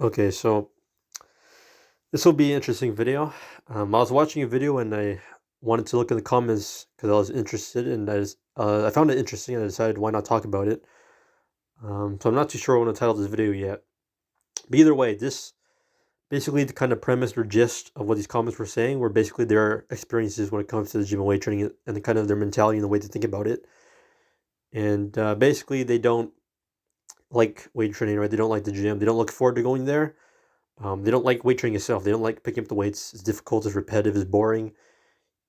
Okay, so this will be an interesting video. I was watching a video and I wanted to look in the comments because I was interested, and I found it interesting and I decided why not talk about it. So I'm not too sure what to title this video yet. But either way, this basically the kind of premise or gist of what these comments were saying were basically their experiences when it comes to the gym and weight training and the kind of their mentality and the way to think about it. And basically, they don't like weight training, right? They don't like the gym. They don't look forward to going there. They don't like weight training itself. They don't like picking up the weights. It's difficult, it's repetitive, it's boring.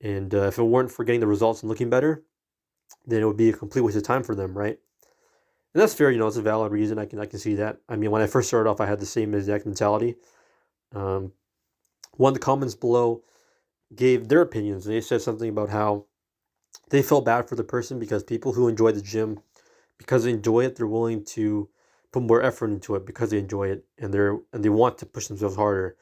And if it weren't for getting the results and looking better, then it would be a complete waste of time for them, right? And that's fair. It's a valid reason. I can see that. I mean, when I first started off, I had the same exact mentality. Um, One of the comments below gave their opinions. They said something about how they felt bad for the person because people who enjoy the gym, because they enjoy it, they're willing to put more effort into it because they enjoy it, and they want to push themselves harder.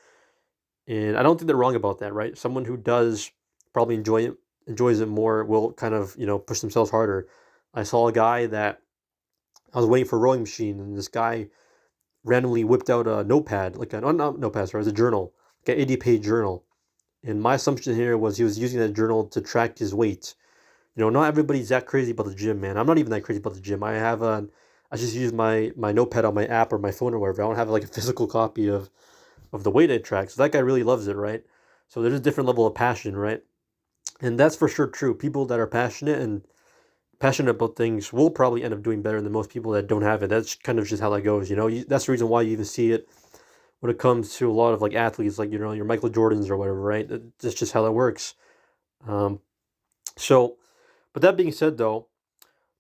And I don't think they're wrong about that, right? Someone who does probably enjoys it more will kind of, push themselves harder. I saw a guy that I was waiting for a rowing machine, and this guy randomly whipped out a notepad, like a not notepad, sorry, it was a journal, like an 80-page journal. And my assumption here was he was using that journal to track his weight. Not everybody's that crazy about the gym, man. I'm not even that crazy about the gym. I just use my notepad on my app or my phone or whatever. I don't have like a physical copy of the weight I track. So that guy really loves it, right? So there's a different level of passion, right? And that's for sure true. People that are passionate about things will probably end up doing better than most people that don't have it. That's kind of just how that goes. That's the reason why you even see it when it comes to a lot of like athletes, like your Michael Jordans or whatever, right? That's just how that works. Um, so, but that being said, though,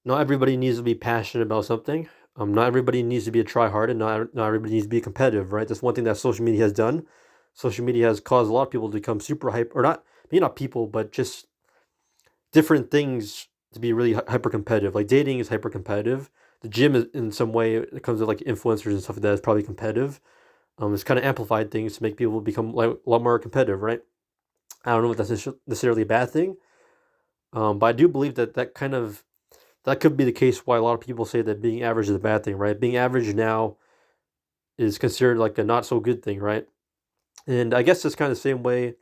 not everybody needs to be passionate about something. Not everybody needs to be a try hard, and not everybody needs to be competitive, right? That's one thing that social media has done. Social media has caused a lot of people to become super hype, or not, maybe not people, but just different things to be really hyper competitive. Like dating is hyper competitive. The gym is in some way it comes with like influencers and stuff like that is probably competitive. It's kind of amplified things to make people become like a lot more competitive, right? I don't know if that's necessarily a bad thing, but I do believe that could be the case. Why a lot of people say that being average is a bad thing, right? Being average now is considered like a not so good thing, right? And I guess it's kind of the same way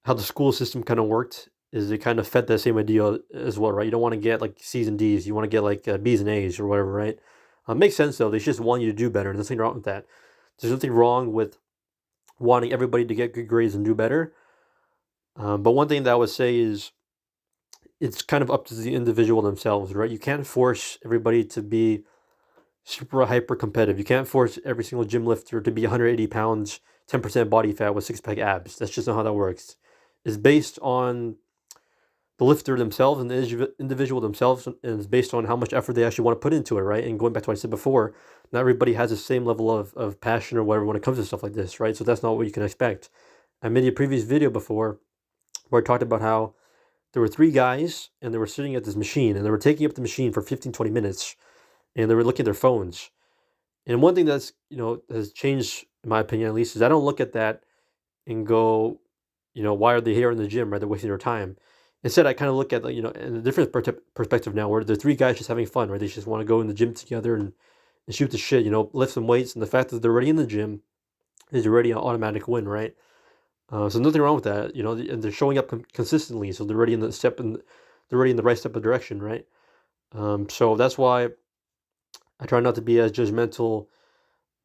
how the school system kind of worked is it kind of fed that same idea as well, right? You don't want to get like C's and D's. You want to get like B's and A's or whatever, right? Makes sense though. They just want you to do better. There's nothing wrong with that. There's nothing wrong with wanting everybody to get good grades and do better. But one thing that I would say is it's kind of up to the individual themselves, right? You can't force everybody to be super hyper competitive. You can't force every single gym lifter to be 180 pounds, 10% body fat with six pack abs. That's just not how that works. It's based on the lifter themselves and the individual themselves, and it's based on how much effort they actually want to put into it, right? And going back to what I said before, not everybody has the same level of passion or whatever when it comes to stuff like this, right? So that's not what you can expect. I made a previous video before where I talked about how there were three guys and they were sitting at this machine and they were taking up the machine for 15, 20 minutes and they were looking at their phones. And one thing that's, has changed, in my opinion at least, is I don't look at that and go, why are they here in the gym? Right? They're wasting their time. Instead, I kind of look at, like, in a different perspective now where the three guys just having fun, right? They just want to go in the gym together and shoot the shit, lift some weights. And the fact that they're already in the gym is already an automatic win, right? So nothing wrong with that, and they're showing up consistently. So they're already in the step and they're already in the right step of direction, right? So that's why I try not to be as judgmental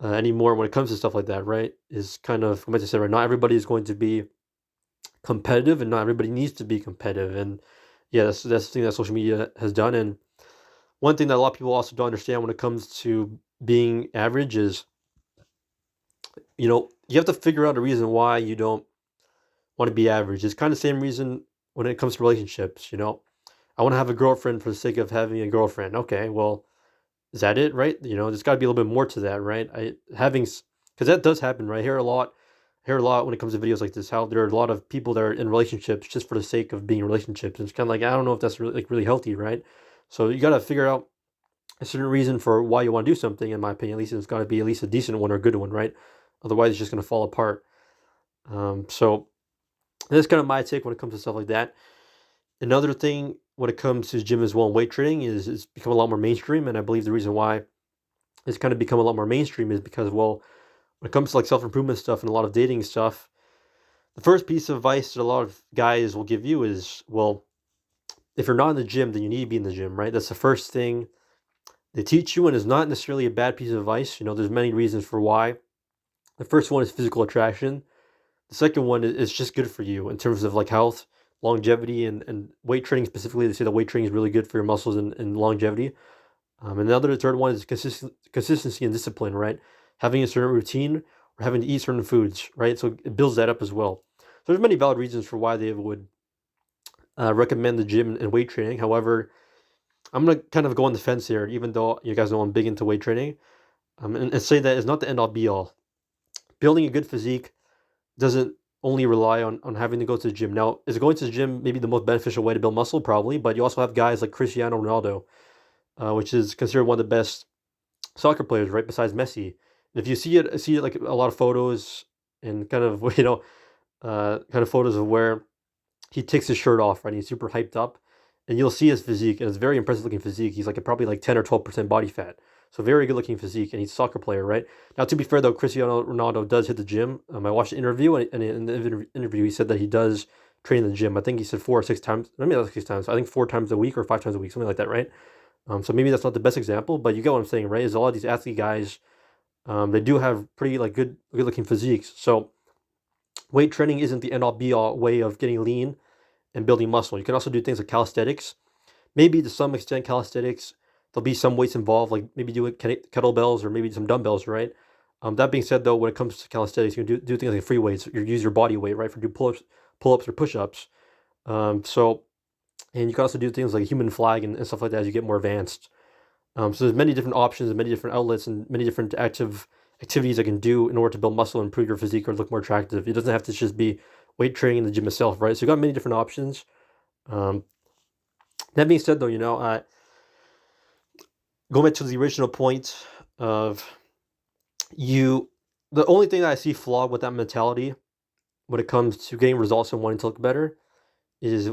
anymore when it comes to stuff like that, right? Is kind of like I said, right? Not everybody is going to be competitive, and not everybody needs to be competitive. And yeah, that's the thing that social media has done. And one thing that a lot of people also don't understand when it comes to being average is, you have to figure out a reason why you don't want to be average. It's kind of the same reason when it comes to relationships. I want to have a girlfriend for the sake of having a girlfriend. Okay, well, is that it, right? There's got to be a little bit more to that, right? Because that does happen, right? I hear a lot when it comes to videos like this. How there are a lot of people that are in relationships just for the sake of being in relationships. And it's kind of like I don't know if that's really like really healthy, right? So you got to figure out a certain reason for why you want to do something. In my opinion, at least it's got to be at least a decent one or a good one, right? Otherwise, it's just going to fall apart. So that's kind of my take when it comes to stuff like that. Another thing when it comes to gym as well and weight training is it's become a lot more mainstream, and I believe the reason why it's kind of become a lot more mainstream is because, well, when it comes to like self-improvement stuff and a lot of dating stuff, the first piece of advice that a lot of guys will give you is, well, if you're not in the gym, then you need to be in the gym, right? That's the first thing they teach you, and it's not necessarily a bad piece of advice. There's many reasons for why. The first one is physical attraction. The second one is just good for you in terms of like health, longevity, and weight training specifically. They say that weight training is really good for your muscles and longevity. And the third one is consistency and discipline, right? Having a certain routine or having to eat certain foods, right? So it builds that up as well. So there's many valid reasons for why they would recommend the gym and weight training. However, I'm gonna kind of go on the fence here, even though you guys know I'm big into weight training, and say that it's not the end all be all. Building a good physique doesn't only rely on having to go to the gym. Now, is going to the gym maybe the most beneficial way to build muscle? Probably, but you also have guys like Cristiano Ronaldo, which is considered one of the best soccer players, right, besides Messi. And if you see it like a lot of photos and kind of kind of photos of where he takes his shirt off, right? And he's super hyped up, and you'll see his physique, and it's very impressive looking physique. He's like probably like 10 or 12% body fat, so very good looking physique, and he's a soccer player, right? Now, to be fair though, Cristiano Ronaldo does hit the gym. I watched the interview, and in the interview, he said that he does train in the gym. I think he said 4 or 6 times. Maybe not 6 times. I think 4 times a week or 5 times a week, something like that, right? So maybe that's not the best example, but you get what I'm saying, right? Is a lot of these athlete guys, they do have pretty like good looking physiques. So weight training isn't the end all be all way of getting lean and building muscle. You can also do things like calisthenics. Maybe to some extent calisthenics, there'll be some weights involved, like maybe do kettlebells or maybe some dumbbells, right? That being said, though, when it comes to calisthenics, you can do things like free weights. You use your body weight, right, for do pull-ups or push-ups. So, and you can also do things like human flag and stuff like that as you get more advanced. So there's many different options and many different outlets and many different activities I can do in order to build muscle, improve your physique, or look more attractive. It doesn't have to just be weight training in the gym itself, right? So you got many different options. Um, that being said, though, going back to the original point of you, the only thing that I see flawed with that mentality when it comes to getting results and wanting to look better is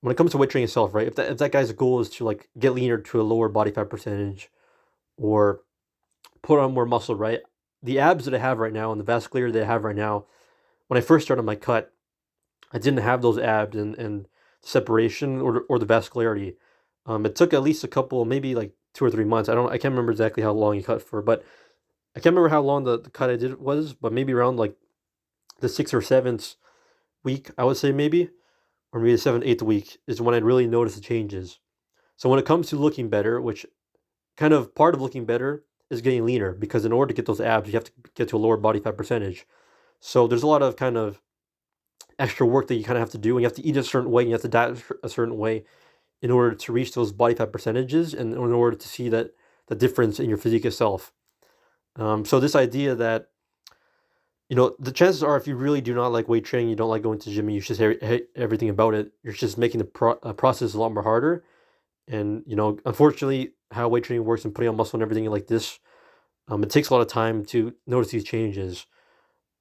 when it comes to weight training itself, right? If that guy's goal is to like get leaner to a lower body fat percentage or put on more muscle, right? The abs that I have right now and the vascular that I have right now, when I first started my cut, I didn't have those abs and separation or the vascularity. It took at least a couple, maybe like 2 or 3 months. I can't remember exactly how long you cut for, but I can't remember how long the cut I did was, but maybe around like the 6th or 7th week, I would say maybe, or maybe the 7th, 8th week is when I really noticed the changes. So when it comes to looking better, which kind of part of looking better is getting leaner, because in order to get those abs, you have to get to a lower body fat percentage. So there's a lot of kind of extra work that you kind of have to do, and you have to eat a certain way, and you have to diet a certain way in order to reach those body fat percentages, and in order to see that the difference in your physique itself. So this idea that the chances are, if you really do not like weight training, you don't like going to the gym, and you just hate everything about it, you're just making the process a lot more harder. And unfortunately, how weight training works and putting on muscle and everything like this, it takes a lot of time to notice these changes.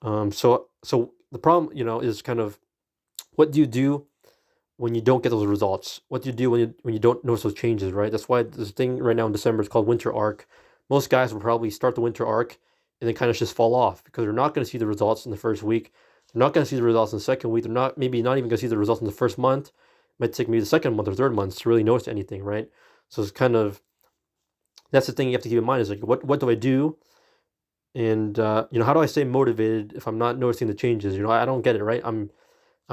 So the problem, is kind of what do you do when you don't get those results? What do you do when you don't notice those changes, right? That's why this thing right now in December is called winter arc. Most guys will probably start the winter arc and then kind of just fall off because they're not going to see the results in the first week. They're not going to see the results in the second week. They're not maybe not even going to see the results in the first month. It might take maybe the second month or third month to really notice anything, right? So it's kind of that's the thing you have to keep in mind is like what do I do? And how do I stay motivated if I'm not noticing the changes? I don't get it, right? I'm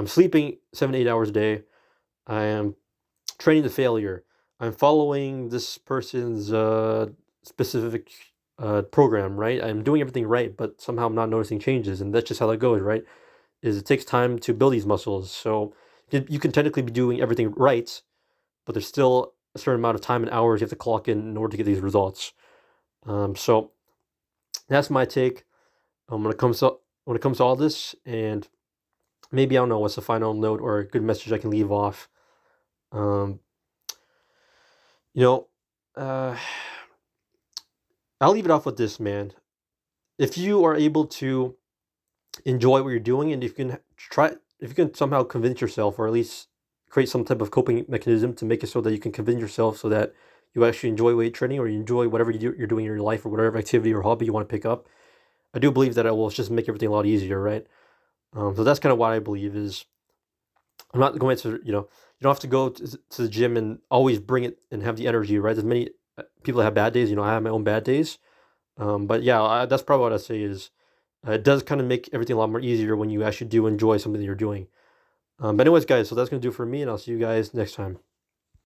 sleeping 7 to 8 hours a day. I am training to failure. I'm following this person's specific program, right? I'm doing everything right, but somehow I'm not noticing changes, and that's just how that goes, right? Is it takes time to build these muscles, so you can technically be doing everything right, but there's still a certain amount of time and hours you have to clock in order to get these results. So that's my take when it comes to all this, and maybe I don't know what's the final note or a good message I can leave off. Um, you know, uh, I'll leave it off with this, man. If you are able to enjoy what you're doing, and if you can somehow convince yourself, or at least create some type of coping mechanism to make it so that you can convince yourself so that you actually enjoy weight training, or you enjoy whatever you're doing in your life, or whatever activity or hobby you want to pick up, I do believe that it will just make everything a lot easier, right? So that's kind of what I believe is I'm not going to, you don't have to go to the gym and always bring it and have the energy, right? There's many people that have bad days. I have my own bad days. But yeah, that's probably what I say is it does kind of make everything a lot more easier when you actually do enjoy something that you're doing. But anyways, guys, so that's gonna do it for me, and I'll see you guys next time.